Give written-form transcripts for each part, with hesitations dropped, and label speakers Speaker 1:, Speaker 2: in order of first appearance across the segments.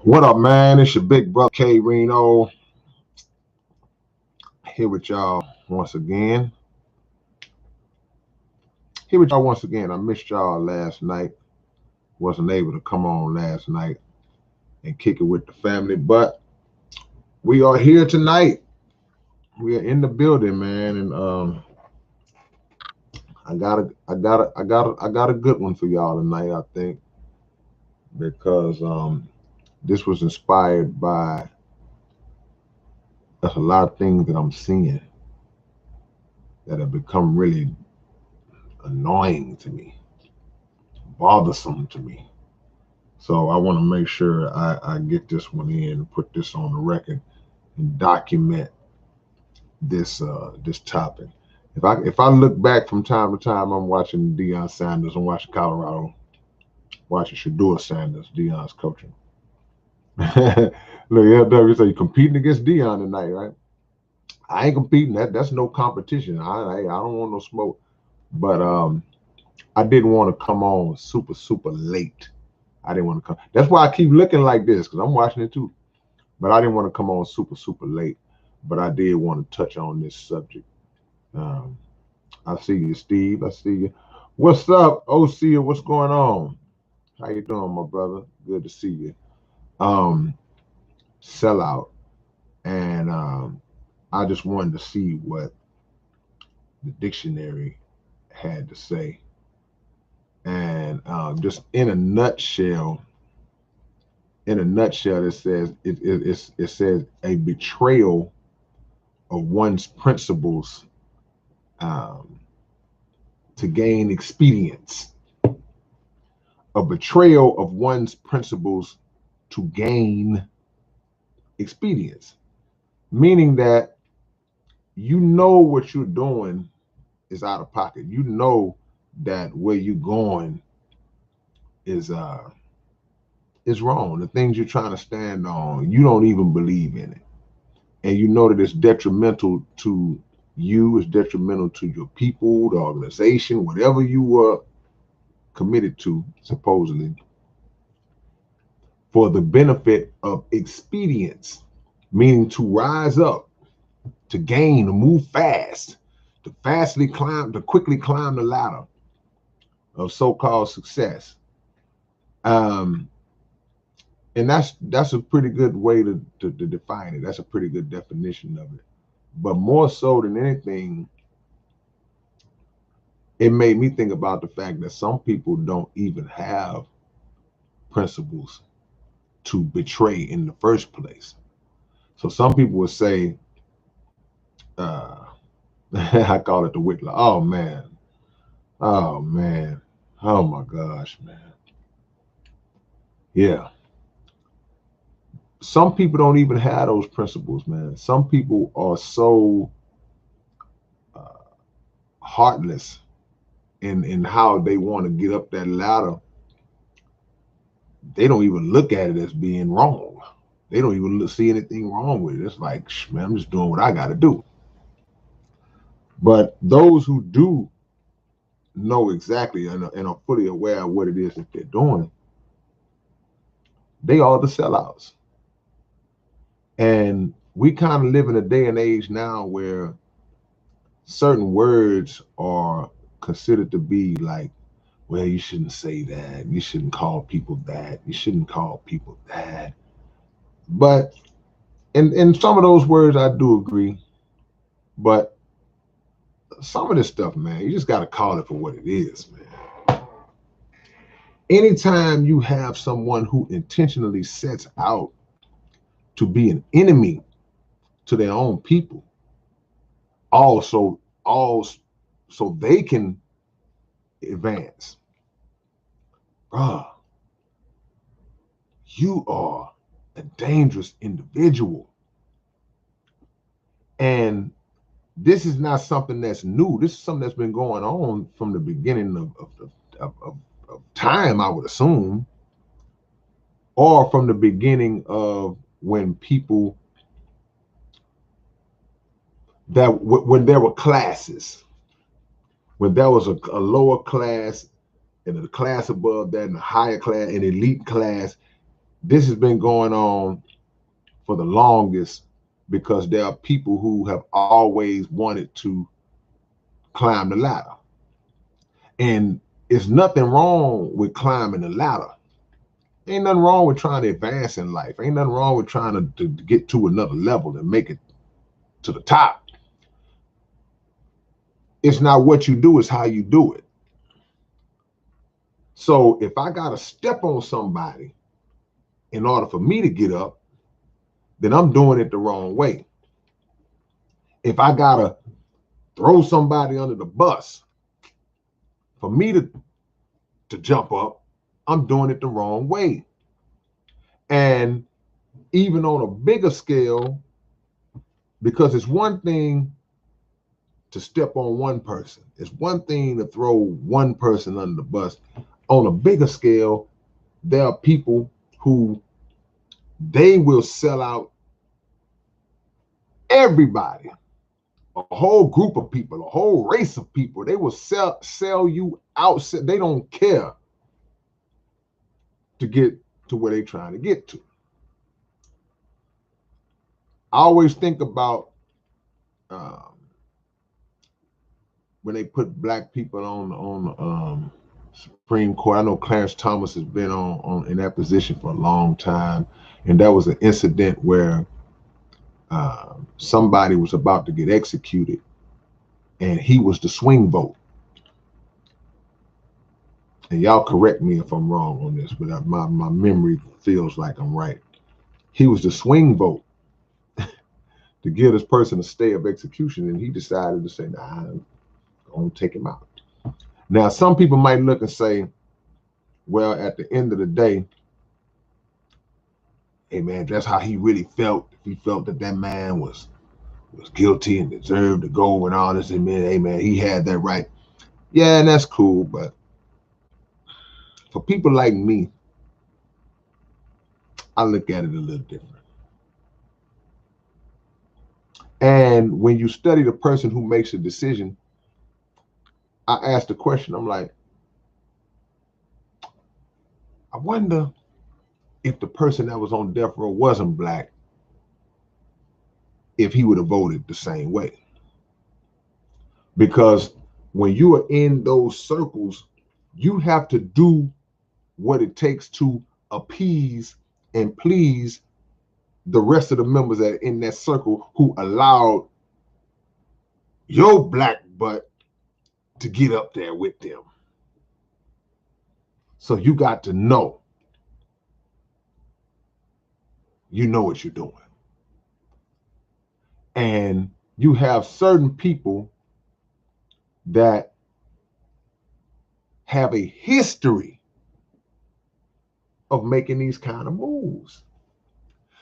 Speaker 1: What up, man? It's your big brother K-Rino here with y'all once again. I missed y'all last night. Wasn't able to come on last night and kick it with the family, but we are here tonight. We are in the building, man, and I got a good one for y'all tonight. I think because this was inspired by a lot of things that I'm seeing that have become really annoying to me, bothersome to me. So I want to make sure I get this one in and put this on the record and document this topic. If I look back from time to time, I'm watching Deion Sanders, I'm watching Colorado, watching Shador Sanders, Deion's coaching. Look, LW say you're competing against Deion tonight, right? I ain't competing. That's no competition. I don't want no smoke. But I didn't want to come on super late. I didn't want to come. That's why I keep looking like this because I'm watching it too. But I didn't want to come on super late. But I did want to touch on this subject. Um, I see you, Steve. I see you. What's up, OC? What's going on? How you doing, my brother? Good to see you. Um, Sellout, and I just wanted to see what the dictionary had to say. And just in a nutshell, it says a betrayal of one's principles um, to gain expedience. A betrayal of one's principles to gain expedience, meaning that you know what you're doing is out of pocket. You know that where you're going is is wrong. The things you're trying to stand on, you don't even believe in it, and you know that it's detrimental to you. It's detrimental to your people, the organization, whatever you were committed to, supposedly, for the benefit of expedience, meaning to rise up, to gain, to move fast, to quickly climb the ladder of so-called success. Um, and that's a pretty good way to define it. That's a pretty good definition of it. But more so than anything, it made me think about the fact that some people don't even have principles to betray in the first place. So some people would say, uh, I call it the Whitler. Oh man, oh my gosh, man. Yeah, some people don't even have those principles, man. Some people are so uh, heartless in how they want to get up that ladder. They don't even look at it as being wrong. They don't even see anything wrong with it. It's like, man, I'm just doing what I got to do. But those who do know exactly and are fully aware of what it is that they're doing, they are the sellouts. And we kind of live in a day and age now where certain words are considered to be like, well, you shouldn't say that. You shouldn't call people that. You shouldn't call people that. But in some of those words, I do agree. But some of this stuff, man, you just got to call it for what it is, man. Anytime you have someone who intentionally sets out to be an enemy to their own people, also, all so they can advance, bruh, you are a dangerous individual. And this is not something that's new. This is something that's been going on from the beginning of time, I would assume, or from the beginning of when people when there were classes, when there was a lower class and a class above that and a higher class, an elite class. This has been going on for the longest because there are people who have always wanted to climb the ladder. And there's nothing wrong with climbing the ladder. Ain't nothing wrong with trying to advance in life. Ain't nothing wrong with trying to get to another level and make it to the top. It's not what you do, it's how you do it. So if I got to step on somebody in order for me to get up, then I'm doing it the wrong way. If I got to throw somebody under the bus for me to jump up, I'm doing it the wrong way. And even on a bigger scale, because it's one thing to step on one person, it's one thing to throw one person under the bus. On a bigger scale, there are people who they will sell out everybody, a whole group of people, a whole race of people. They will sell you out. They don't care to get to where they're trying to get to. I always think about when they put black people on Supreme Court. I know Clarence Thomas has been on in that position for a long time, and that was an incident where somebody was about to get executed, and he was the swing vote. And y'all correct me if I'm wrong on this, but my memory feels like I'm right. He was the swing vote to give this person a stay of execution, and he decided to say, nah, I'm going to take him out. Now, some people might look and say, well, at the end of the day, hey, man, that's how he really felt. If he felt that that man was guilty and deserved to go and all this, and man, hey, man, he had that right. Yeah, and that's cool, but for people like me, I look at it a little different. And when you study the person who makes a decision, I ask the question, I'm like, I wonder if the person that was on death row wasn't black, if he would have voted the same way. Because when you are in those circles, you have to do what it takes to appease and please the rest of the members that are in that circle who allowed your black butt to get up there with them. So you got to know, you know what you're doing. And you have certain people that have a history of making these kind of moves.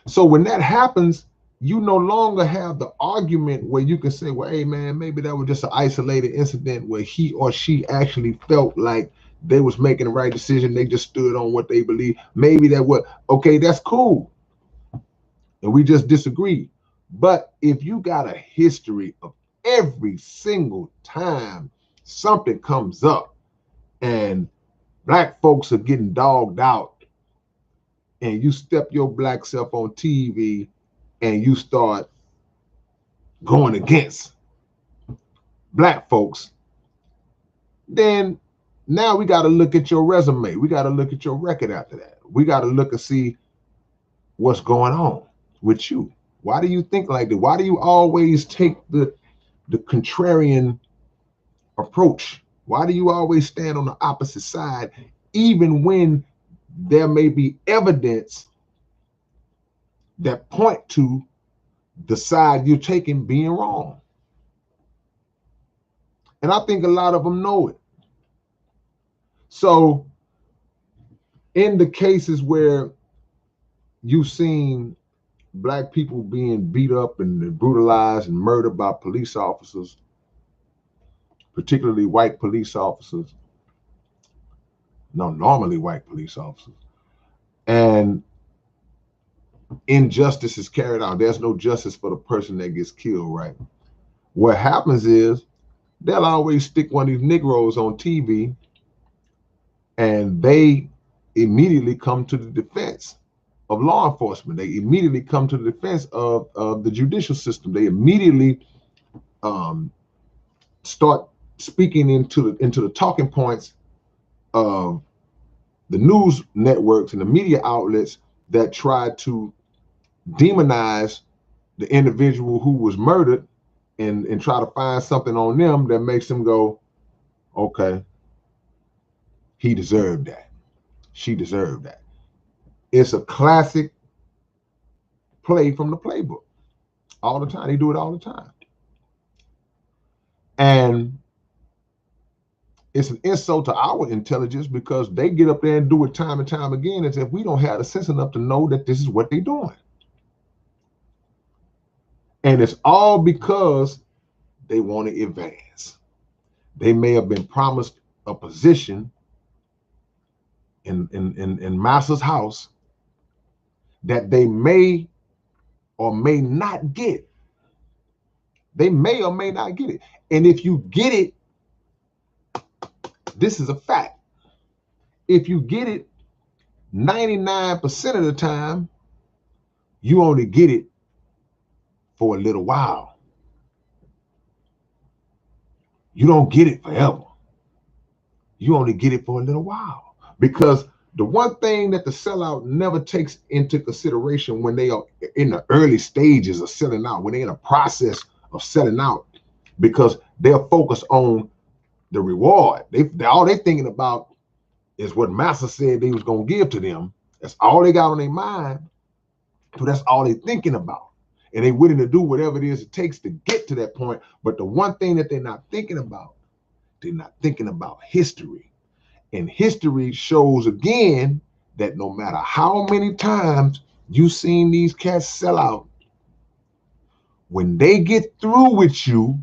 Speaker 1: So when that happens, you no longer have the argument where you can say, well, hey, man, maybe that was just an isolated incident where he or she actually felt like they was making the right decision. They just stood on what they believe. Maybe that was, okay, that's cool. And we just disagree. But if you got a history of every single time something comes up and black folks are getting dogged out, and you step your black self on TV and you start going against black folks, then now we got to look at your resume. We got to look at your record after that. We got to look and see what's going on with you. Why do you think like that? Why do you always take the contrarian approach? Why do you always stand on the opposite side, even when there may be evidence that point to the side you're taking being wrong? And I think a lot of them know it. So in the cases where you've seen black people being beat up and brutalized and murdered by police officers, particularly white police officers, normally white police officers, and injustice is carried out, there's no justice for the person that gets killed, right? What happens is they'll always stick one of these negros on TV and they immediately come to the defense of law enforcement. They immediately come to the defense of the judicial system. They immediately start speaking into the talking points of the news networks and the media outlets that try to demonize the individual who was murdered and try to find something on them that makes them go, okay, he deserved that. She deserved that. It's a classic play from the playbook all the time. They do it all the time. And it's an insult to our intelligence because they get up there and do it time and time again as if we don't have the sense enough to know that this is what they're doing. And it's all because they want to advance. They may have been promised a position in Master's house that they may or may not get. They may or may not get it. And if you get it, this is a fact. If you get it 99% of the time, you only get it for a little while. You don't get it forever. You only get it for a little while. Because the one thing that the sellout never takes into consideration when they are in the early stages of selling out, when they're in a process of selling out, because they're focused on the reward. All they're thinking about is what Master said they was going to give to them. That's all they got on their mind. So that's all they're thinking about. And they're willing to do whatever it is it takes to get to that point. But the one thing that they're not thinking about history. And history shows again that no matter how many times you've seen these cats sell out, when they get through with you,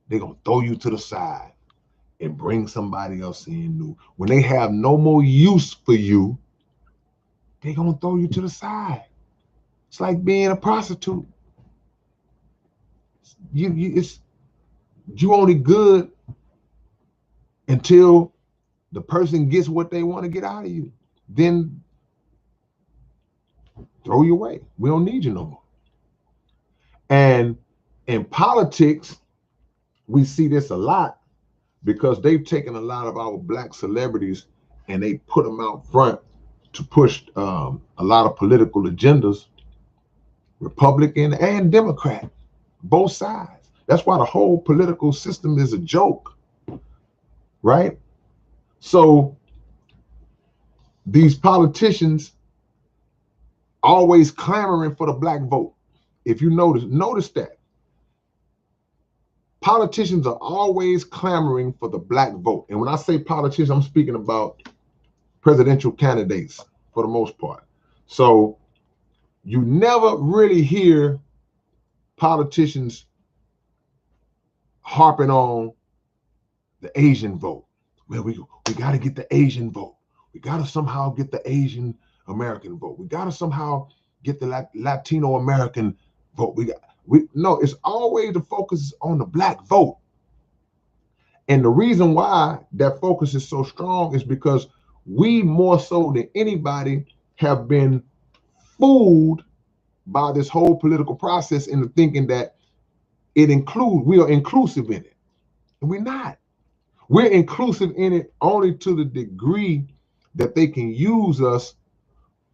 Speaker 1: they're going to throw you to the side and bring somebody else in new. When they have no more use for you, they're going to throw you to the side. It's like being a prostitute. You only good until the person gets what they want to get out of you. Then throw you away. We don't need you no more. And in politics, we see this a lot because they've taken a lot of our black celebrities and they put them out front to push a lot of political agendas, Republican and Democrat, both sides. That's why the whole political system is a joke, right? So these politicians always clamoring for the black vote. If you notice that. Politicians are always clamoring for the black vote. And when I say politicians, I'm speaking about presidential candidates for the most part. So you never really hear politicians harping on the Asian vote. Well, we got to get the Asian vote. We got to somehow get the Asian American vote. We got to somehow get the Latino American vote. No, it's always the focus on the black vote. And the reason why that focus is so strong is because we more so than anybody have been fooled by this whole political process into thinking that we are inclusive in it. And we're not. We're inclusive in it only to the degree that they can use us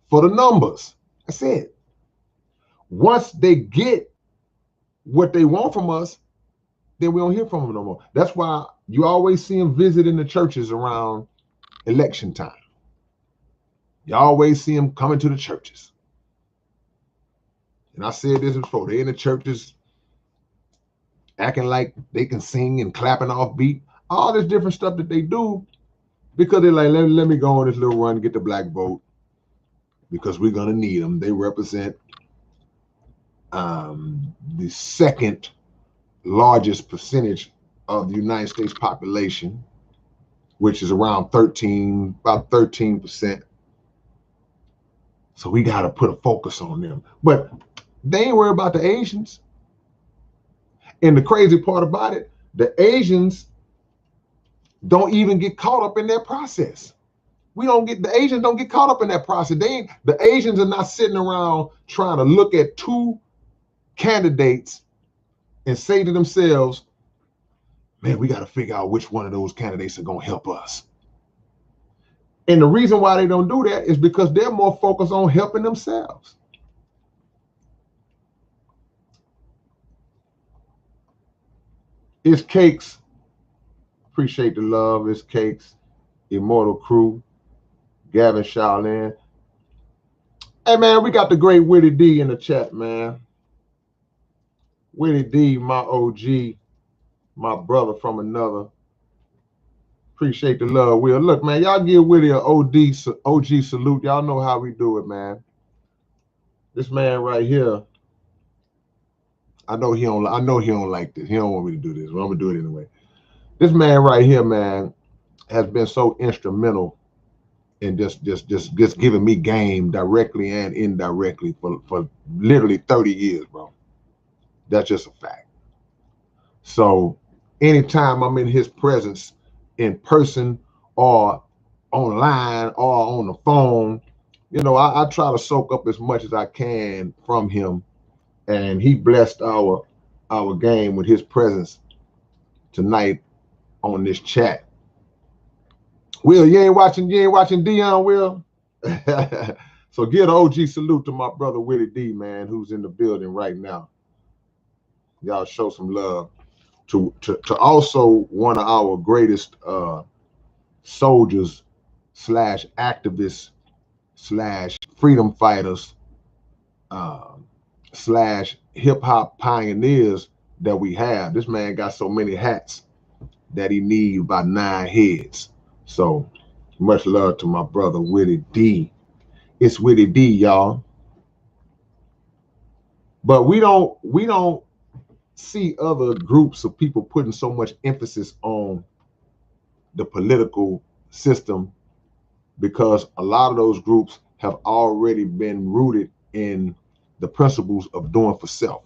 Speaker 1: for the numbers. That's it. Once they get what they want from us, then we don't hear from them no more. That's why you always see them visiting the churches around election time. You always see them coming to the churches. And I said this before, they're in the churches acting like they can sing and clapping off beat, all this different stuff that they do because they're like, let me go on this little run and get the black vote because we're going to need them. They represent the second largest percentage of the United States population, which is around about 13%. So we got to put a focus on them. But they ain't worried about the Asians. And the crazy part about it, the Asians don't even get caught up in their process. The Asians don't get caught up in that process. The Asians are not sitting around trying to look at two candidates and say to themselves, man, we got to figure out which one of those candidates are going to help us. And the reason why they don't do that is because they're more focused on helping themselves. It's Cakes. Appreciate the love. It's Cakes. Immortal Crew. Gavin Shaolin. Hey, man, we got the great Witty D in the chat, man. Witty D, my OG, my brother from another. Appreciate the love, Will. Look, man, y'all give Witty an OG salute. Y'all know how we do it, man. This man right here, I know he don't like this. He don't want me to do this, but I'm gonna do it anyway. This man right here, man, has been so instrumental in just giving me game directly and indirectly for literally 30 years, bro. That's just a fact. So anytime I'm in his presence, in person or online or on the phone, you know, I try to soak up as much as I can from him. And he blessed our game with his presence tonight on this chat. Will, you ain't watching Dion, Will? So give an OG salute to my brother Willie D, man, who's in the building right now. Y'all show some love to also one of our greatest soldiers / activists / freedom fighters / hip-hop pioneers that we have. This man got so many hats that he needs about 9 heads. So much love to my brother Willie D. It's Willie D, y'all. But we don't see other groups of people putting so much emphasis on the political system, because a lot of those groups have already been rooted in the principles of doing for self.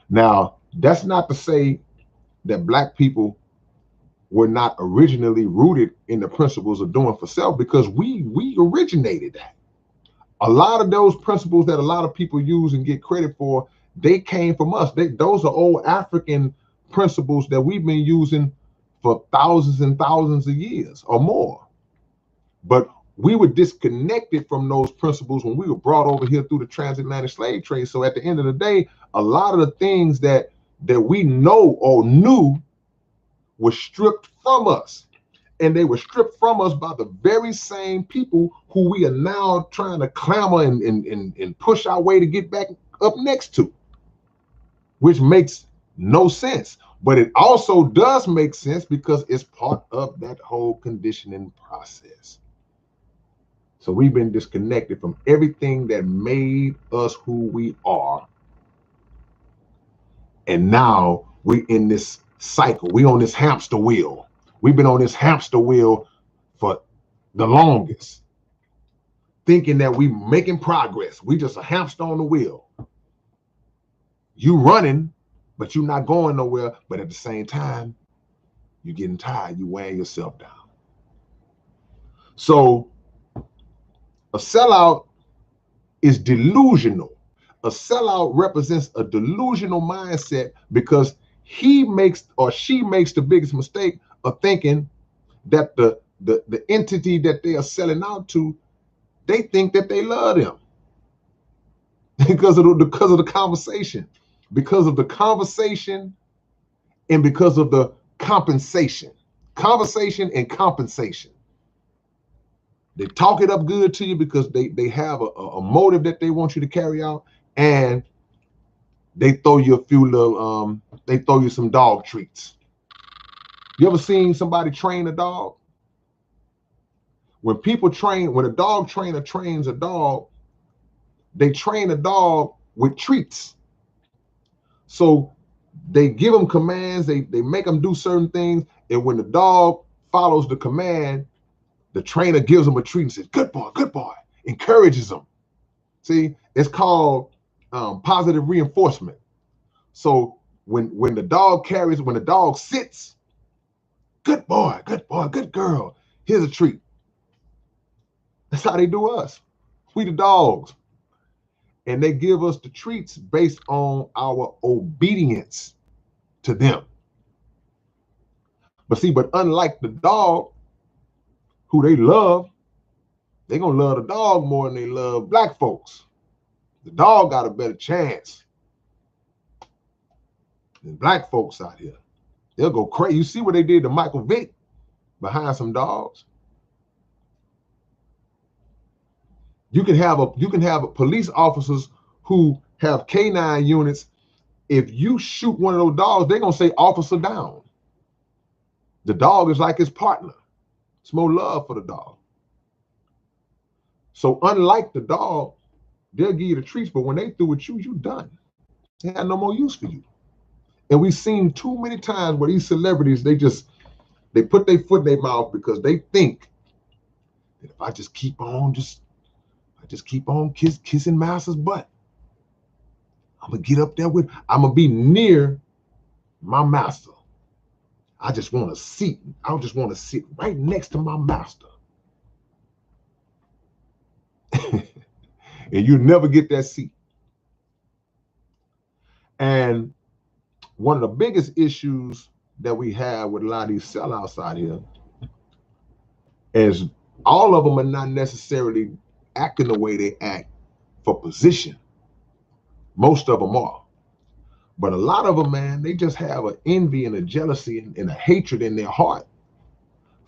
Speaker 1: Now, that's not to say that Black people were not originally rooted in the principles of doing for self, because we originated that. A lot of those principles that a lot of people use and get credit for, they came from us. Those are old African principles that we've been using for thousands and thousands of years or more. But we were disconnected from those principles when we were brought over here through the transatlantic slave trade. So at the end of the day, a lot of the things that we know or knew were stripped from us. And they were stripped from us by the very same people who we are now trying to clamor and push our way to get back up next to, which makes no sense. But it also does make sense because it's part of that whole conditioning process. So we've been disconnected from everything that made us who we are. And now we're in this cycle. We're on this hamster wheel. We've been on this hamster wheel for the longest, thinking that we're making progress. We just a hamster on the wheel. You running, but you're not going nowhere. But at the same time, you're getting tired. You're wearing yourself down. So a sellout is delusional. A sellout represents a delusional mindset because he makes or she makes the biggest mistake of thinking that the entity that they are selling out to, they think that they love them because of the conversation, and because of the compensation and compensation. They talk it up good to you because they have a motive that they want you to carry out, and they throw you a few little they throw you some dog treats. You ever seen somebody train a dog? When a dog trainer trains a dog, they train a dog with treats. So they give them commands, they make them do certain things, and when the dog follows the command, the trainer gives them a treat and says, good boy, encourages them. See, it's called positive reinforcement. So when the dog sits, good boy, good girl, here's a treat. That's how they do us. We the dogs. And they give us the treats based on our obedience to them. But unlike the dog, who they love, they gonna love the dog more than they love black folks. The dog got a better chance than black folks out here. They'll go crazy. You see what they did to Michael Vick behind some dogs? You can have police officers who have canine units. If you shoot one of those dogs, they're gonna say officer down. The dog is like his partner. It's more love for the dog. So unlike the dog, they'll give you the treats, but when they through with you, you done. They have no more use for you. And we've seen too many times where these celebrities, they put their foot in their mouth because they think that if I just keep on kissing master's butt, I'm gonna be near my master. I just want to sit right next to my master. And you never get that seat. And one of the biggest issues that we have with a lot of these sellouts out here is all of them are not necessarily acting the way they act for position. Most of them are. But a lot of them, man, they just have an envy and a jealousy and a hatred in their heart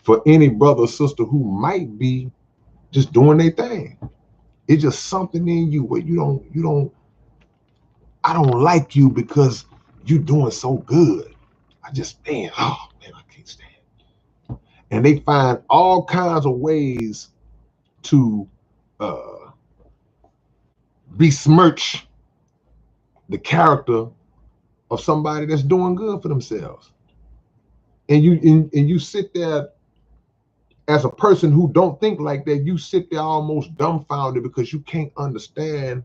Speaker 1: for any brother or sister who might be just doing their thing. It's just something in you where I don't like you because you're doing so good. I can't stand. And they find all kinds of ways to besmirch the character of somebody that's doing good for themselves. And you sit there as a person who don't think like that. You sit there almost dumbfounded because you can't understand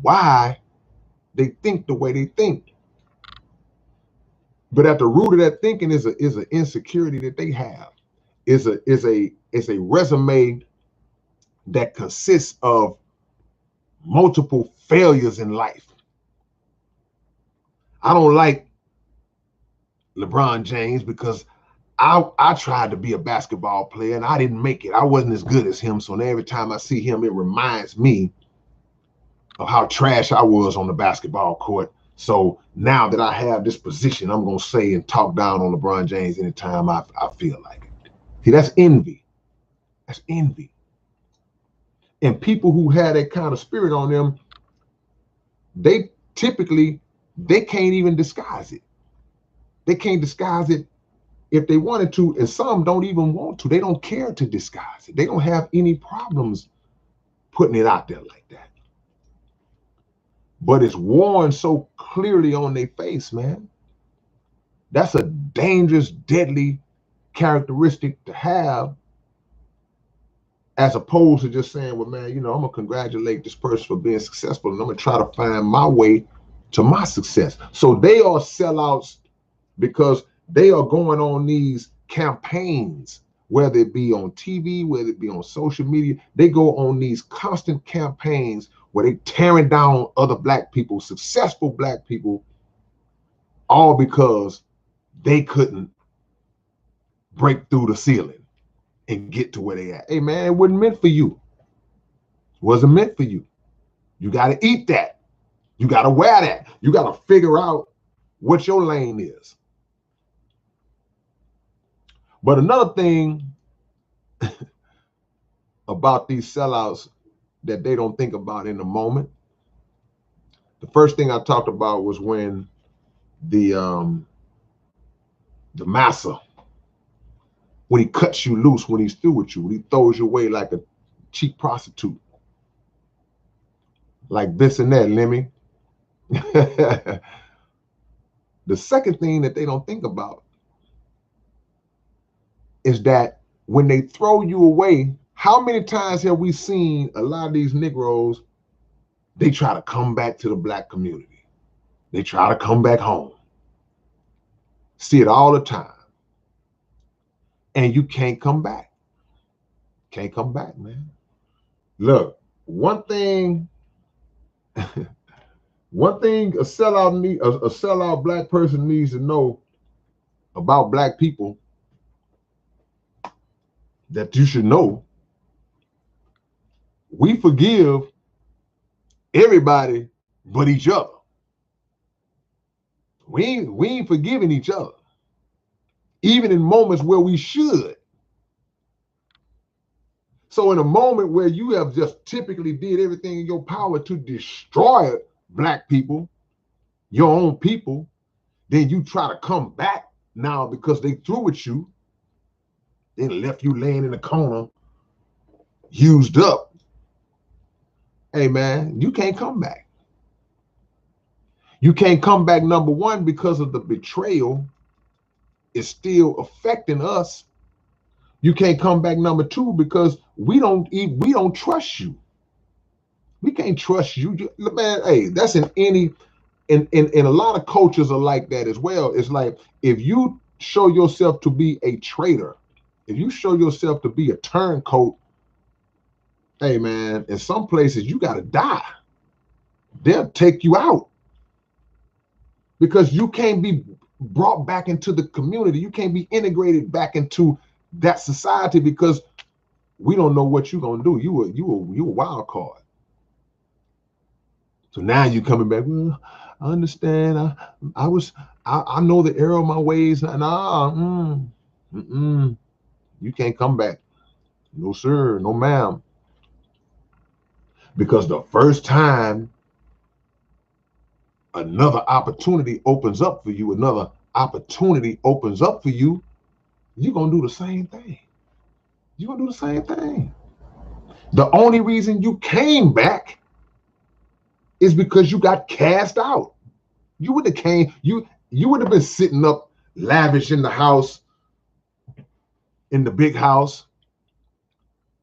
Speaker 1: why they think the way they think. But at the root of that thinking is an insecurity that they have. Is a resume that consists of multiple failures in life. I don't like LeBron James because I tried to be a basketball player and I didn't make it. I wasn't as good as him. So now every time I see him, it reminds me of how trash I was on the basketball court. So now that I have this position, I'm going to say and talk down on LeBron James anytime I feel like it. See, that's envy. That's envy. And people who have that kind of spirit on them, they can't even disguise it. They can't disguise it if they wanted to, and some don't even want to. They don't care to disguise it. They don't have any problems putting it out there like that. But it's worn so clearly on their face, man. That's a dangerous, deadly characteristic to have, as opposed to just saying, well, man, I'm going to congratulate this person for being successful, and I'm going to try to find my way to my success. So they are sellouts because they are going on these campaigns, whether it be on TV, whether it be on social media. They go on these constant campaigns where they tearing down other black people, successful black people, all because they couldn't break through the ceiling and get to where they at. Hey, man, it wasn't meant for you. It wasn't meant for you. You got to eat that. You got to wear that. You got to figure out what your lane is. But another thing about these sellouts that they don't think about in the moment, the first thing I talked about was when the massa, when he cuts you loose, when he's through with you, when he throws you away like a cheap prostitute, like this and that, Lemmy. The second thing that they don't think about is that when they throw you away, how many times have we seen a lot of these Negroes, they try to come back to the black community. They try to come back home. See it all the time. And you can't come back. Can't come back, man. Look, one thing one thing a sellout black person needs to know about black people that you should know: we forgive everybody but each other. We ain't forgiving each other, even in moments where we should. So in a moment where you have just typically did everything in your power to destroy black people, your own people, then you try to come back now because they threw at you, they left you laying in the corner, used up. Hey man, you can't come back. You can't come back, number one, because of the betrayal is still affecting us. You can't come back, number two, because we don't trust you. We can't trust you. Man, hey, that's in a lot of cultures are like that as well. It's like, if you show yourself to be a traitor, if you show yourself to be a turncoat, hey man, in some places you got to die. They'll take you out because you can't be brought back into the community. You can't be integrated back into that society because we don't know what you're gonna do. You a wild card. So now you coming back. Well, I understand. I know the error of my ways. You can't come back. No sir, no ma'am. Because the first time another opportunity opens up for you, you're gonna do the same thing. You're gonna do the same thing. The only reason you came back is because you got cast out. You would have been sitting up lavish in the house, in the big house,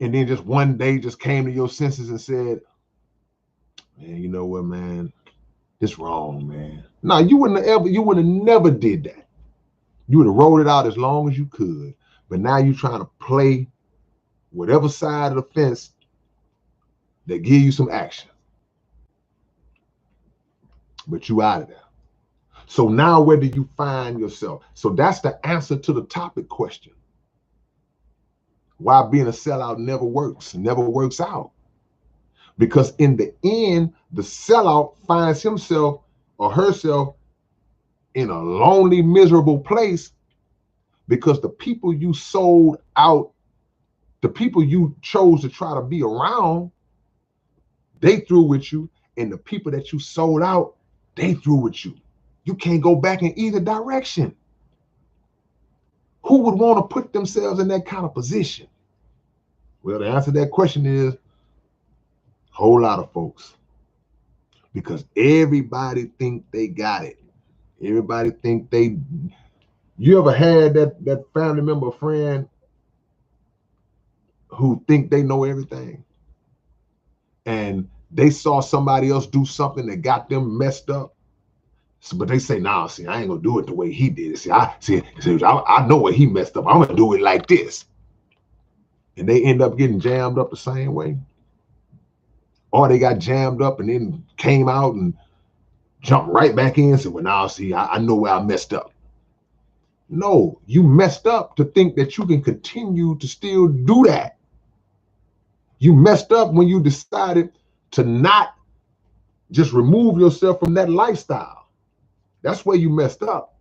Speaker 1: and then just one day just came to your senses and said, man, you know what, man, it's wrong, man. No, you would have never did that. You would have rolled it out as long as you could. But now you're trying to play whatever side of the fence that give you some action. But you out of there. So now where do you find yourself? So that's the answer to the topic question. Why being a sellout never works out. Because in the end, the sellout finds himself or herself in a lonely, miserable place because the people you sold out, the people you chose to try to be around, they threw with you, and the people that you sold out, they threw with you. You can't go back in either direction. Who would want to put themselves in that kind of position? Well, the answer to that question is a whole lot of folks. Because everybody think they got it. Everybody think they... You ever had that family member, friend who think they know everything? And they saw somebody else do something that got them messed up. So, but they say, nah, see, I ain't gonna do it the way he did it. I know what he messed up. I'm gonna do it like this. And they end up getting jammed up the same way. Or they got jammed up and then came out and jumped right back in and said, well, now see, I know where I messed up. No, you messed up to think that you can continue to still do that. You messed up when you decided to not just remove yourself from that lifestyle. That's where you messed up.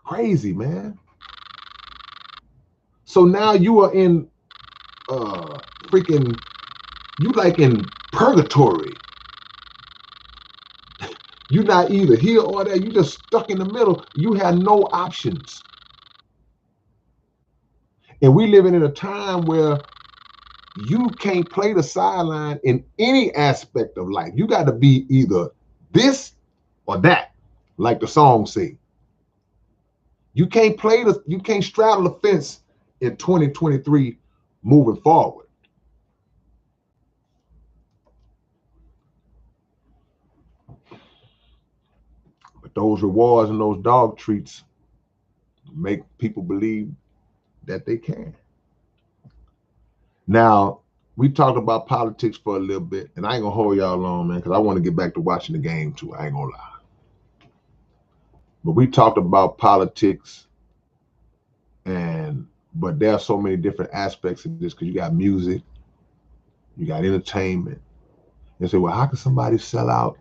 Speaker 1: Crazy, man. So now you are in you like in purgatory. You're not either here or there. You just stuck in the middle. You have no options. And we living in a time where you can't play the sideline in any aspect of life. You got to be either this or that, like the song say. You can't straddle the fence in 2023 moving forward. But those rewards and those dog treats make people believe that they can. Now, we talked about politics for a little bit, and I ain't gonna hold y'all long, man, because I want to get back to watching the game too. I ain't gonna lie. But we talked about politics, but there are so many different aspects of this because you got music, you got entertainment. And say, well, how can somebody sell out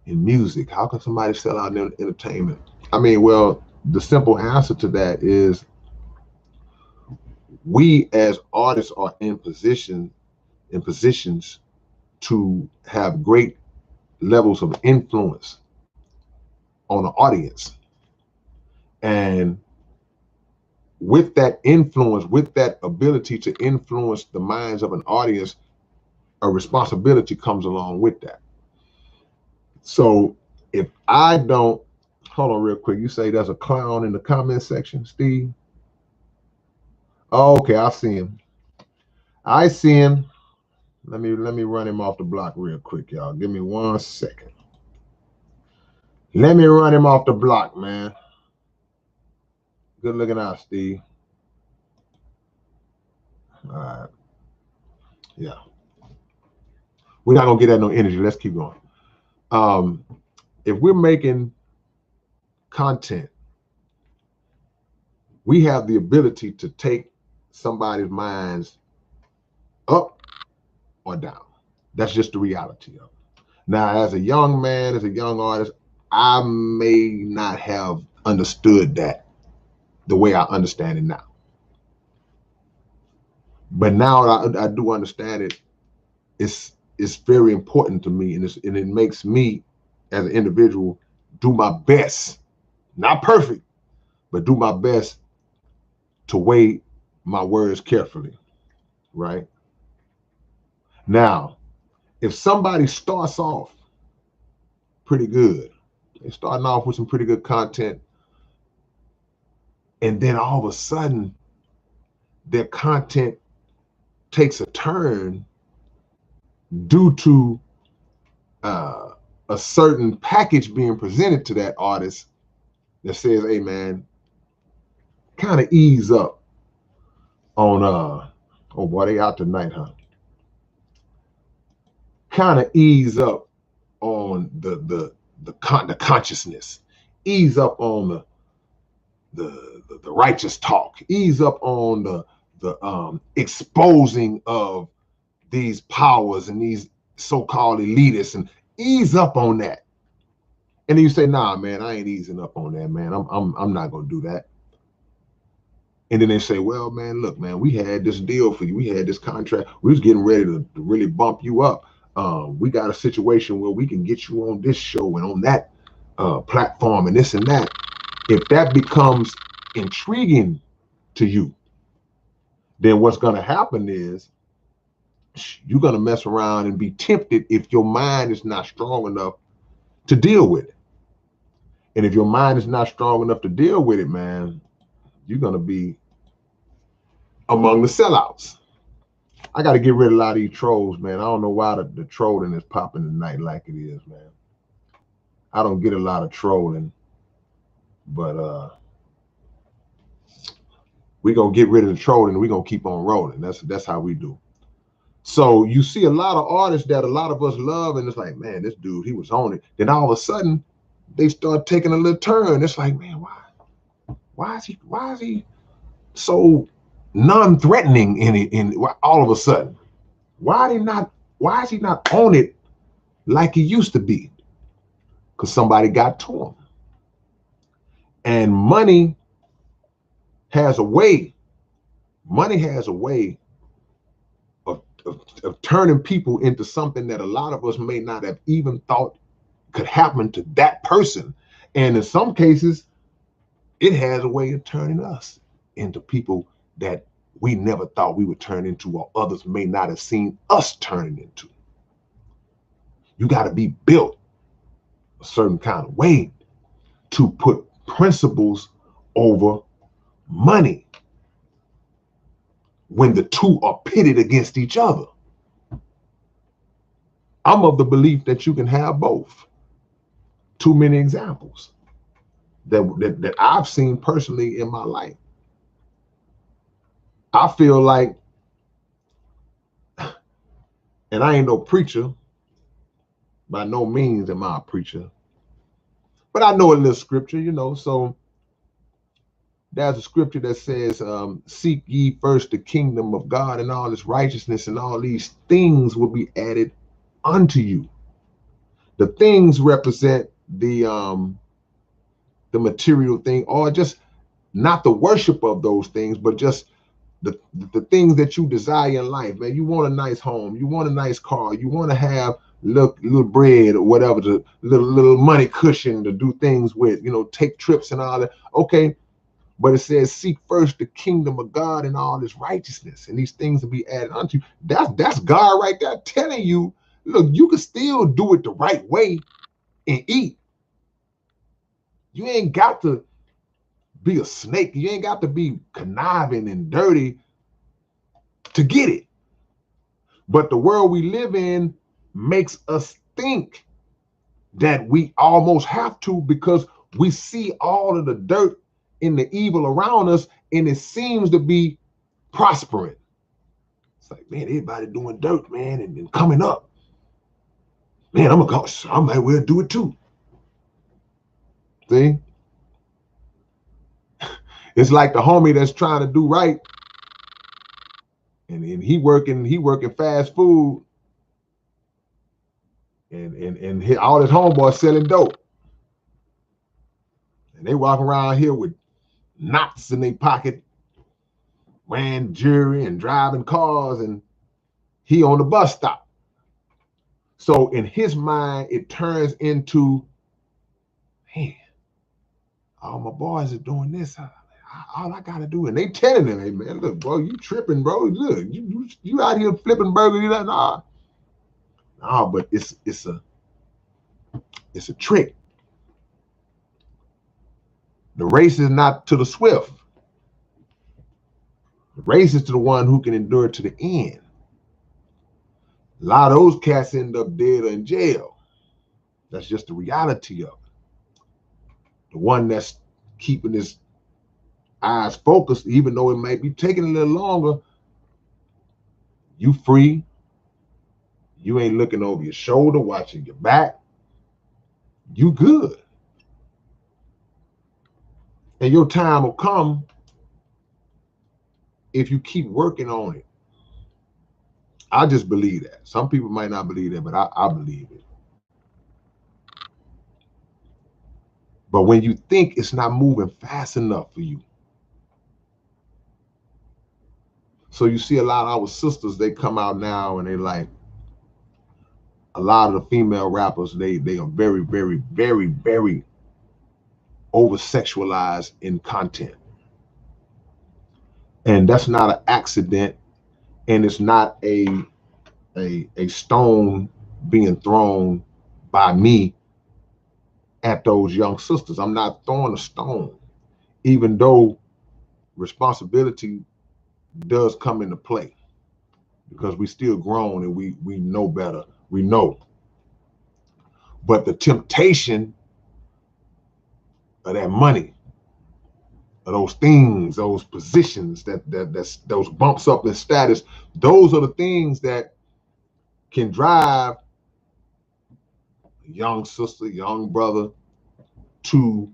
Speaker 1: in music? How can somebody sell out in entertainment? I mean, well, the simple answer to that is we as artists are in positions to have great levels of influence on the audience. And with that influence, with that ability to influence the minds of an audience, a responsibility comes along with that. So if I don't, hold on real quick, you say there's a clown in the comment section, Steve? Oh, okay, I see him. I see him. Let me run him off the block real quick, y'all. Give me 1 second. Let me run him off the block, man. Good looking out, Steve. All right. Yeah. We're not gonna get that no energy. Let's keep going. If we're making content, we have the ability to take somebody's minds up or down. That's just the reality of it. Now, as a young man, as a young artist, I may not have understood that the way I understand it now. But now I do understand it. It's very important to me, and it makes me as an individual do my best, not perfect, but do my best to weigh my words carefully, right? Now, if somebody starts off pretty good, they're starting off with some pretty good content, and then all of a sudden their content takes a turn due to a certain package being presented to that artist that says, hey man, kind of ease up on oh boy, they out tonight, huh? Kind of ease up on the consciousness, ease up on the righteous talk, ease up on the exposing of these powers and these so-called elitists, and ease up on that. And then you say, nah, man, I ain't easing up on that, man. I'm not gonna do that. And then they say, well, man, look, man, we had this deal for you. We had this contract. We was getting ready to really bump you up. We got a situation where we can get you on this show and on that platform and this and that. If that becomes intriguing to you, then what's going to happen is you're going to mess around and be tempted if your mind is not strong enough to deal with it. And if your mind is not strong enough to deal with it, man, you're going to be among the sellouts. I got to get rid of a lot of these trolls, man. I don't know why the trolling is popping tonight like it is, man. I don't get a lot of trolling, but we're going to get rid of the trolling and we're going to keep on rolling. That's how we do. So you see a lot of artists that a lot of us love, and it's like, man, this dude, he was on it. Then all of a sudden, they start taking a little turn. It's like, man, why is he so non-threatening in all of a sudden? Why is he not on it like he used to be? Because somebody got to him. And money has a way of turning people into something that a lot of us may not have even thought could happen to that person. And in some cases, it has a way of turning us into people that we never thought we would turn into, or others may not have seen us turning into. You got to be built a certain kind of way to put principles over money when the two are pitted against each other. I'm of the belief that you can have both. Too many examples that I've seen personally in my life. I feel like And I ain't no preacher. By no means am I a preacher. But I know a little scripture, you know. So there's a scripture that says, seek ye first the kingdom of God and all its righteousness, and all these things will be added unto you. The things represent the material thing, or just not the worship of those things, but just the things that you desire in life, man. You want a nice home, you want a nice car, you want to have little bread or whatever, the little money cushion to do things with, you know, take trips and all that. Okay, but it says, seek first the kingdom of God and all his righteousness, and these things will be added unto you. That's God right there telling you, look, you can still do it the right way and eat. You ain't got to be a snake. You ain't got to be conniving and dirty to get it. But the world we live in makes us think that we almost have to, because we see all of the dirt and the evil around us, and it seems to be prospering. It's like, man, everybody doing dirt, man, and coming up. Man, I might well do it too. See? It's like the homie that's trying to do right, and he working fast food, and all his homeboys selling dope. And they walk around here with knots in their pocket, wearing jewelry and driving cars, and he on the bus stop. So in his mind, it turns into, man, all my boys are doing this. All I gotta do, and they telling him, hey man, look, bro, you tripping, bro. Look, you out here flipping burgers. You know, nah, but it's a trick. The race is not to the swift. The race is to the one who can endure to the end. A lot of those cats end up dead or in jail. That's just the reality of it. The one that's keeping his eyes focused, even though it might be taking a little longer, you free. You ain't looking over your shoulder, watching your back. You good. And your time will come if you keep working on it. I just believe that. Some people might not believe that, but I believe it. But when you think it's not moving fast enough for you, so you see a lot of our sisters, they come out now and they like, a lot of the female rappers, they are very, very, very, very over-sexualized in content. And that's not an accident, and it's not a stone being thrown by me at those young sisters. I'm not throwing a stone, even though responsibility does come into play, because we still grown and we know better. We know. But the temptation of that money, of those things, those positions, that's those bumps up in status, those are the things that can drive a young sister, young brother to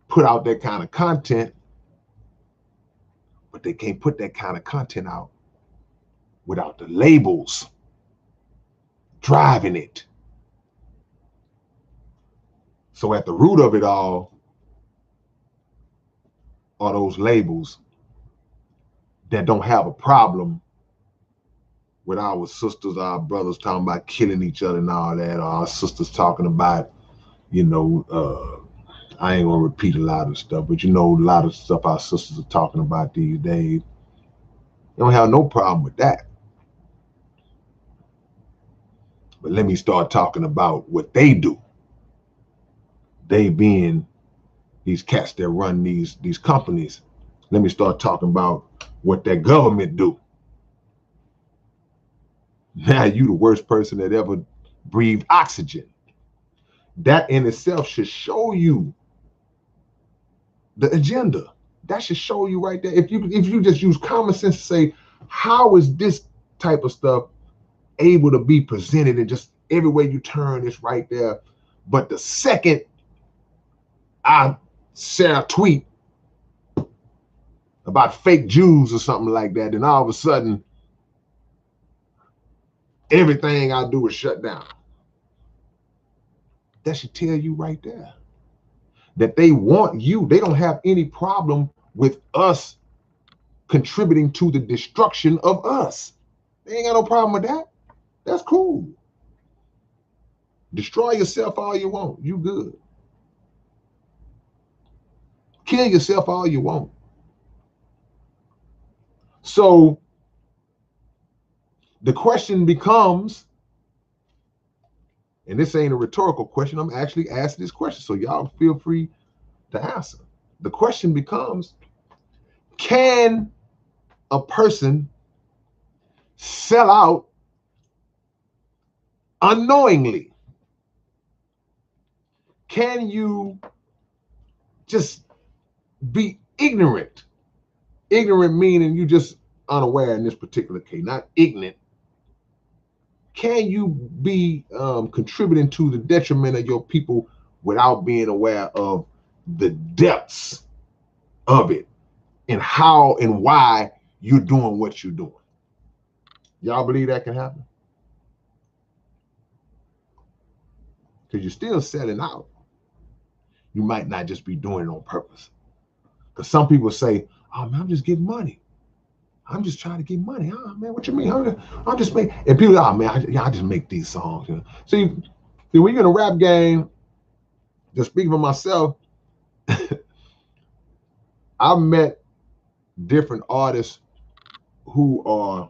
Speaker 1: put out that kind of content. But they can't put that kind of content out without the labels driving it. So at the root of it all are those labels that don't have a problem with our sisters, our brothers talking about killing each other and all that, or our sisters talking about, you know, I ain't gonna repeat a lot of stuff, but you know, a lot of stuff our sisters are talking about these days. They don't have no problem with that. But let me start talking about what they do. They being these cats that run these companies. Let me start talking about what that government do. Now you the worst person that ever breathed oxygen. That in itself should show you the agenda. That should show you right there. If you just use common sense to say, how is this type of stuff able to be presented and just every way you turn, it's right there. But the second I share a tweet about fake Jews or something like that, then all of a sudden, everything I do is shut down. That should tell you right there that they want you. They don't have any problem with us contributing to the destruction of us. They ain't got no problem with that. That's cool. Destroy yourself all you want. You good. Kill yourself all you want. So the question becomes, and this ain't a rhetorical question, I'm actually asking this question, so y'all feel free to answer. The question becomes, can a person sell out unknowingly? Can you just be ignorant? Ignorant meaning you just unaware in this particular case, not ignorant. Can you be contributing to the detriment of your people without being aware of the depths of it and how and why you're doing what you're doing? Y'all believe that can happen? Because you're still selling out. You might not just be doing it on purpose. Because some people say, oh man, I'm just getting money. I'm just trying to get money. Oh man, what you mean? I'm just making, and people, oh man, I just make these songs. You know? See, when you're in a rap game, just speaking for myself, I've met different artists who are,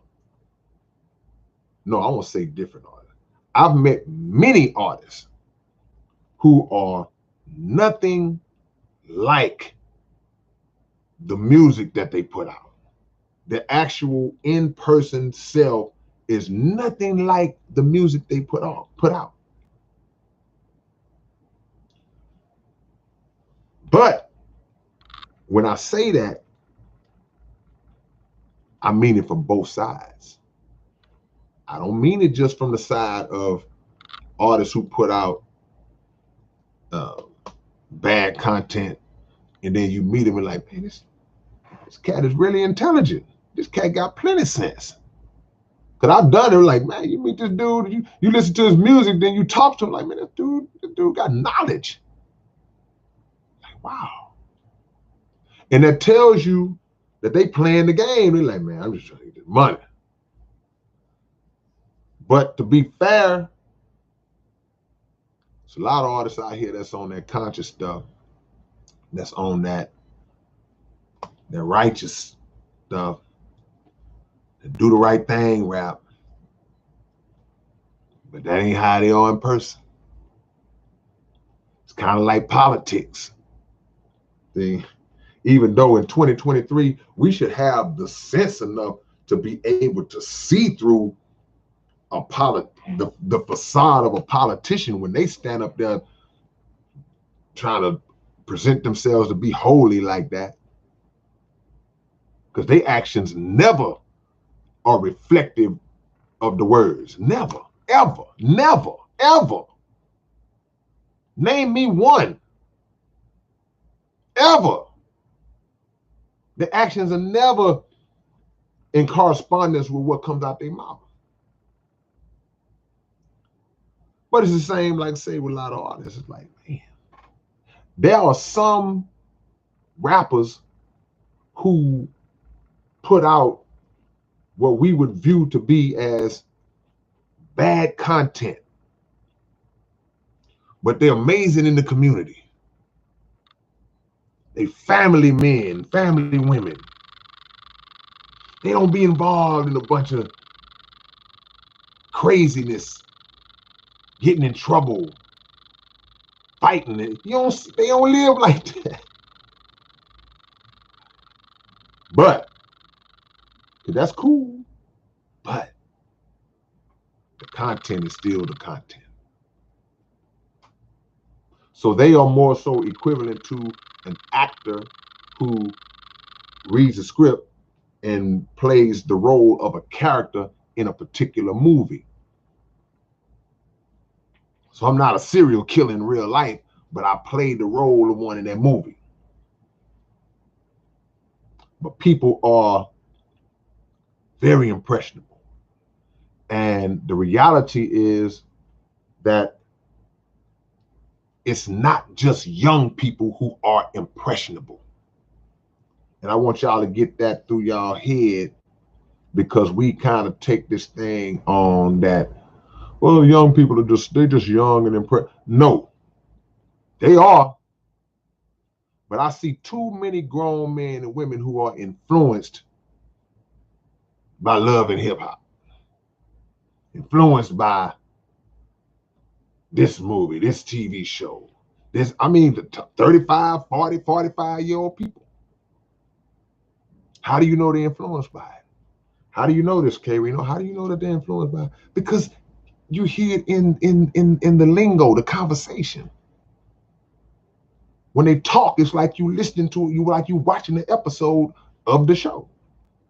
Speaker 1: no, I won't say different artists. I've met many artists who are nothing like the music that they put out. The actual in-person self is nothing like the music they put out. But when I say that, I mean it from both sides. I don't mean it just from the side of artists who put out bad content, and then you meet him and like, man, this cat is really intelligent. This cat got plenty of sense. Cause I've done it, like, man, you meet this dude, you listen to his music, then you talk to him, like, man, this dude got knowledge. Like, wow. And that tells you that they playing the game. They're like, man, I'm just trying to get this money. But to be fair, there's a lot of artists out here that's on that conscious stuff, that's on that righteous stuff, that do the right thing rap. But that ain't how they are in person. It's kind of like politics. See, even though in 2023, we should have the sense enough to be able to see through the facade of a politician when they stand up there trying to present themselves to be holy like that. Because their actions never are reflective of the words. Never, ever, never, ever. Name me one. Ever. The actions are never in correspondence with what comes out their mouth. But it's the same, like say, with a lot of artists. It's like, man, there are some rappers who put out what we would view to be as bad content, but they're amazing in the community. They family men, family women. They don't be involved in a bunch of craziness, getting in trouble, fighting. They don't live like that. But that's cool. But the content is still the content. So they are more so equivalent to an actor who reads a script and plays the role of a character in a particular movie. So I'm not a serial killer in real life, but I played the role of one in that movie. But people are very impressionable. And the reality is that it's not just young people who are impressionable. And I want y'all to get that through y'all head, because we kind of take this thing on that, well, young people they're just young and impressed. No, they are. But I see too many grown men and women who are influenced by love and hip hop, influenced by this movie, this TV show, this, I mean, the 35, 40, 45-year-old people. How do you know they're influenced by it? How do you know this, K-Rino? How do you know that they're influenced by it? Because you hear it in the lingo, the conversation. When they talk, it's like you listening to it, like you watching the episode of the show.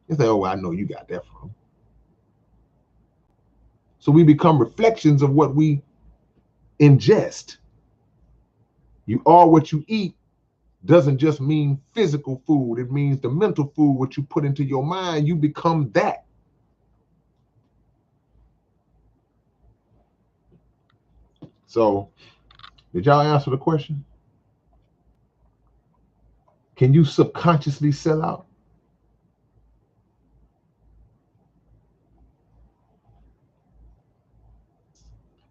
Speaker 1: You say, oh, I know you got that from. So we become reflections of what we ingest. You are what you eat doesn't just mean physical food. It means the mental food, what you put into your mind, you become that. So, did y'all answer the question? Can you subconsciously sell out?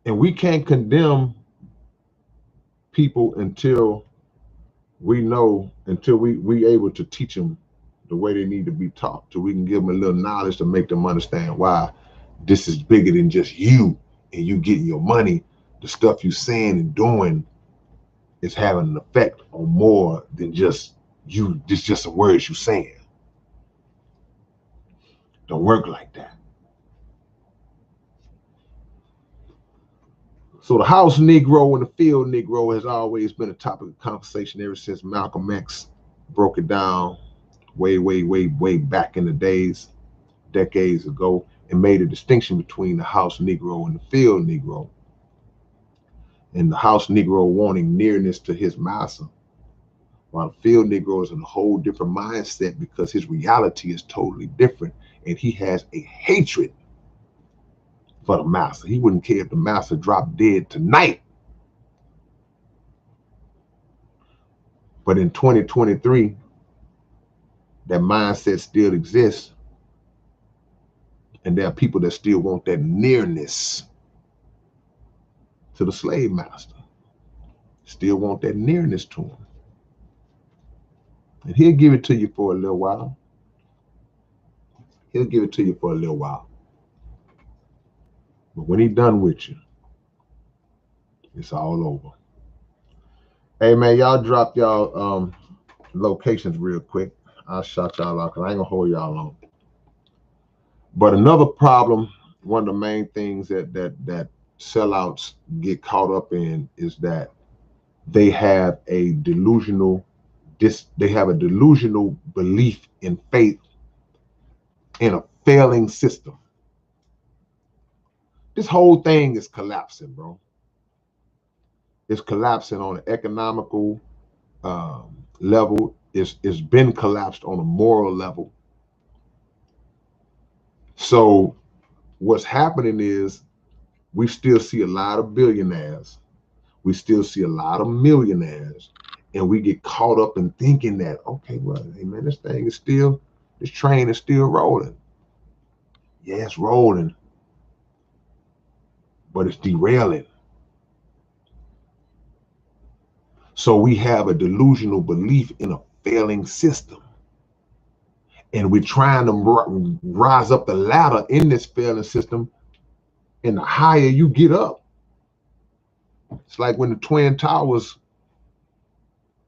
Speaker 1: And we can't condemn people until we know, until we able to teach them the way they need to be taught, so we can give them a little knowledge to make them understand why this is bigger than just you and you getting your money. The stuff you saying and doing is having an effect on more than just you. It's just some words you saying. Don't work like that. So the house Negro and the field Negro has always been a topic of conversation ever since Malcolm X broke it down way back in the days, decades ago, and made a distinction between the house Negro and the field Negro. And the house Negro wanting nearness to his master, while the field Negro is in a whole different mindset because his reality is totally different, and he has a hatred for the master. He wouldn't care if the master dropped dead tonight. But in 2023, that mindset still exists, and there are people that still want that nearness to the slave master, still want that nearness to him. And he'll give it to you for a little while. He'll give it to you for a little while. But when he's done with you, it's all over. Hey, man, y'all drop y'all locations real quick. I'll shout y'all out because I ain't going to hold y'all long. But another problem, one of the main things that sellouts get caught up in is that they have a delusional belief in faith in a failing system. This whole thing is collapsing, bro. It's collapsing on an economical level. It's been collapsed on a moral level. So what's happening is we still see a lot of billionaires. We still see a lot of millionaires. And we get caught up in thinking that, okay, well, hey man, this train is still rolling. Yeah, it's rolling, but it's derailing. So we have a delusional belief in a failing system. And we're trying to rise up the ladder in this failing system. And the higher you get up, it's like when the Twin Towers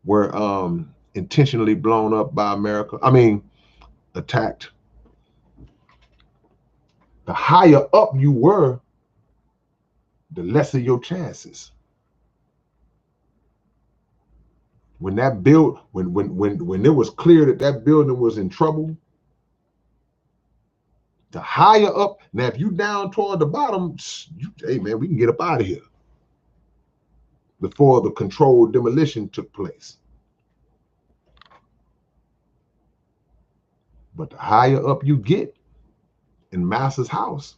Speaker 1: were intentionally blown up by America. I mean, attacked. The higher up you were, the lesser your chances. When that when it was clear that building was in trouble, the higher up. Now, if you down toward the bottom, hey man, we can get up out of here. before the controlled demolition took place. But the higher up you get in Master's house,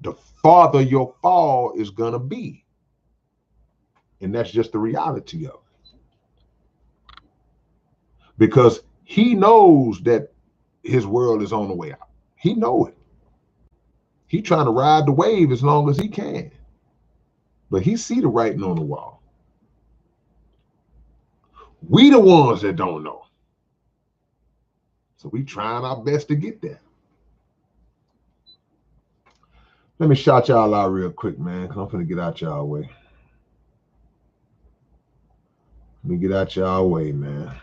Speaker 1: the farther your fall is going to be. And that's just the reality of it. Because he knows that his world is on the way out. He knows it. He trying to ride the wave as long as he can. But he see the writing on the wall. We the ones that don't know. So we trying our best to get there. Let me shout y'all out real quick, man, because I'm finna get out y'all way. Let me get out y'all way, man.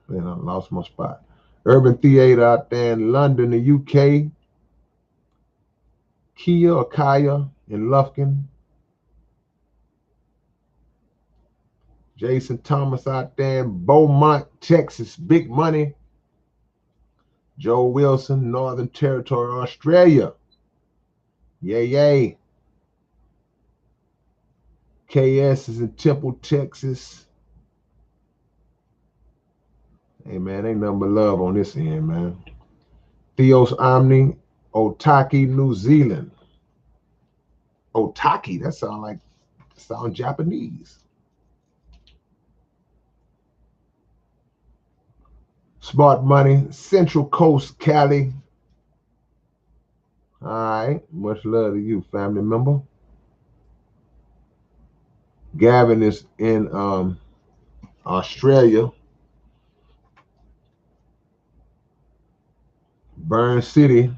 Speaker 1: Man, I lost my spot. Urban Theater out there in London, the UK. Kia or Kaya in Lufkin. Jason Thomas out there in Beaumont, Texas. Big money. Joe Wilson, Northern Territory, Australia. Yay, yay. KS is in Temple, Texas. Hey, man, ain't nothing but love on this end, man. Theos Omni, Otaki, New Zealand. Otaki, that sound Japanese. Smart Money, Central Coast, Cali. All right, much love to you, family member. Gavin is in Australia. Burn City,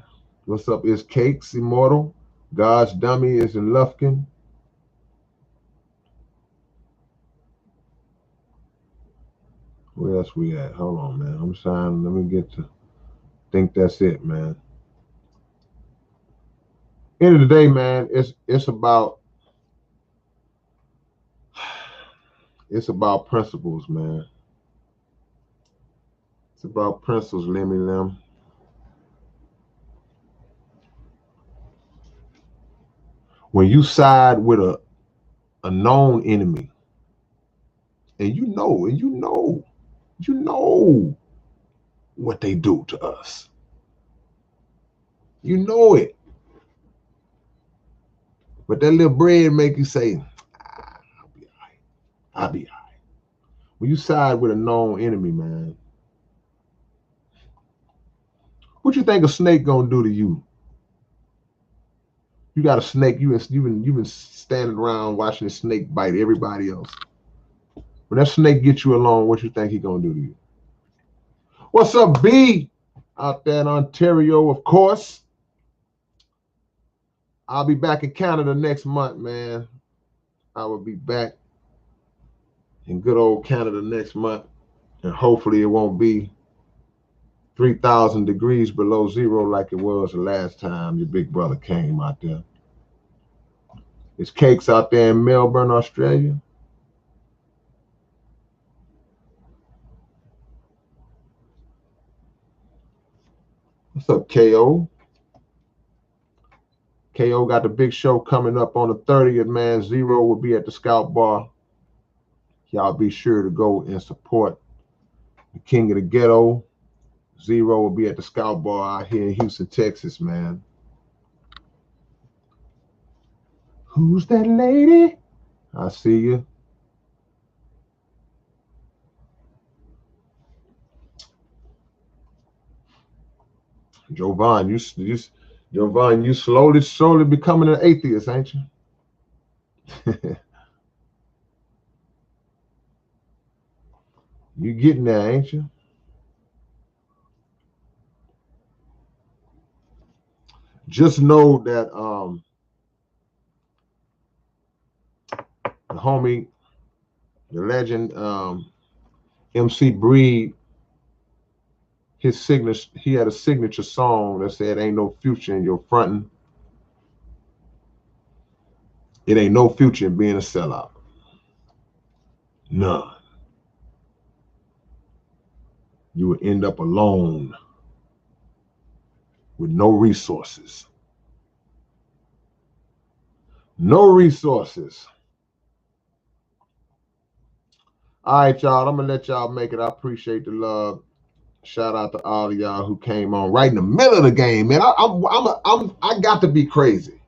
Speaker 1: what's up? Is Cakes Immortal. God's Dummy is in Lufkin. Where else we at? Hold on, man. I'm trying. Let me get to. Think that's it, man. End of the day, man. It's about principles, man. It's about principles, Lemmy Lim. When you side with a known enemy, and you know what they do to us. You know it. But that little bread make you say, I'll be all right. I'll be all right. When you side with a known enemy, man, what you think a snake gonna do to you? You got a snake, you've been standing around watching the snake bite everybody else. When that snake gets you alone, what you think he gonna do to you? What's up, B? Out there in Ontario, of course. I'll be back in Canada next month, man. I will be back in good old Canada next month. And hopefully it won't be 3,000 degrees below zero like it was the last time your big brother came out there. It's Cakes out there in Melbourne, Australia. What's up, KO? KO got the big show coming up on the 30th, man. Zero will be at the Scout Bar. Y'all be sure to go and support the King of the Ghetto. Zero will be at the Scout Bar out here in Houston, Texas, man. Who's that lady? I see you. Jovan, you slowly becoming an atheist, ain't you? You getting there, ain't you? Just know that the homie, the legend, MC Breed, he had a signature song that said, "Ain't no future in your fronting. It ain't no future in being a sellout. None. You will end up alone with no resources. No resources. All right, y'all. I'm gonna let y'all make it. I appreciate the love. Shout out to all of y'all who came on right in the middle of the game, man. I got to be crazy.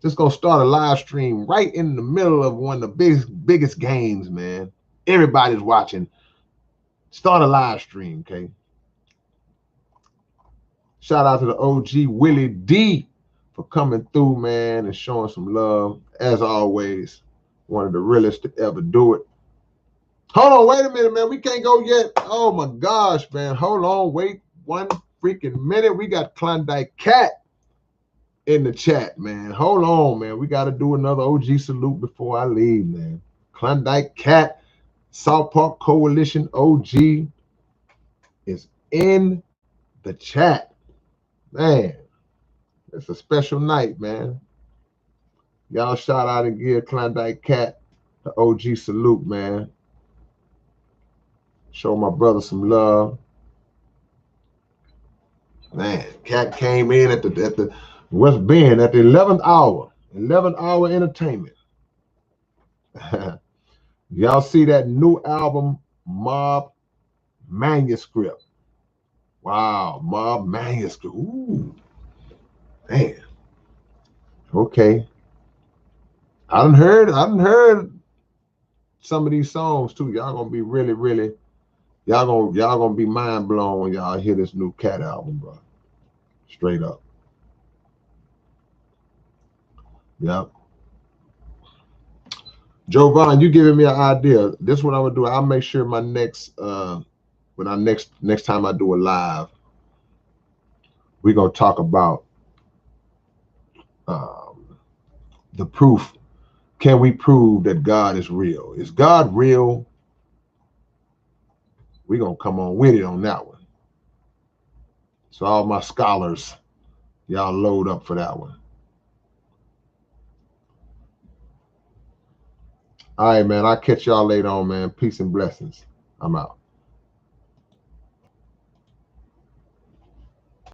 Speaker 1: Just gonna start a live stream right in the middle of one of the biggest games, man. Everybody's watching. Start a live stream, okay? Shout out to the OG Willie D for coming through, man, and showing some love. As always, one of the realest to ever do it. Hold on, wait a minute, man. We can't go yet. Oh my gosh, man. Hold on, wait one freaking minute. We got Klondike Cat in the chat, man. Hold on, man. We got to do another OG salute before I leave, man. Klondike Cat, South Park Coalition OG is in the chat. Man, it's a special night, man. Y'all shout out and give Klondike Cat the OG salute, man. Show my brother some love. Man, Cat came in at the what's been at the 11th hour. 11th hour entertainment. Y'all see that new album, Mob Manuscript. Wow, Mob Manuscript. Ooh. Man. Okay. I done heard some of these songs too. Y'all gonna be really, y'all gonna be mind blown when y'all hear this new Cat album, bro. Straight up. Yep. Jovan, you giving me an idea. This is what I'm gonna do. I'll make sure my next next time I do a live, we're gonna talk about the proof. Can we prove that God is real? Is God real? We're gonna come on with it on that one. So all my scholars, y'all load up for that one. All right, man. I'll catch y'all later on, man. Peace and blessings. I'm out.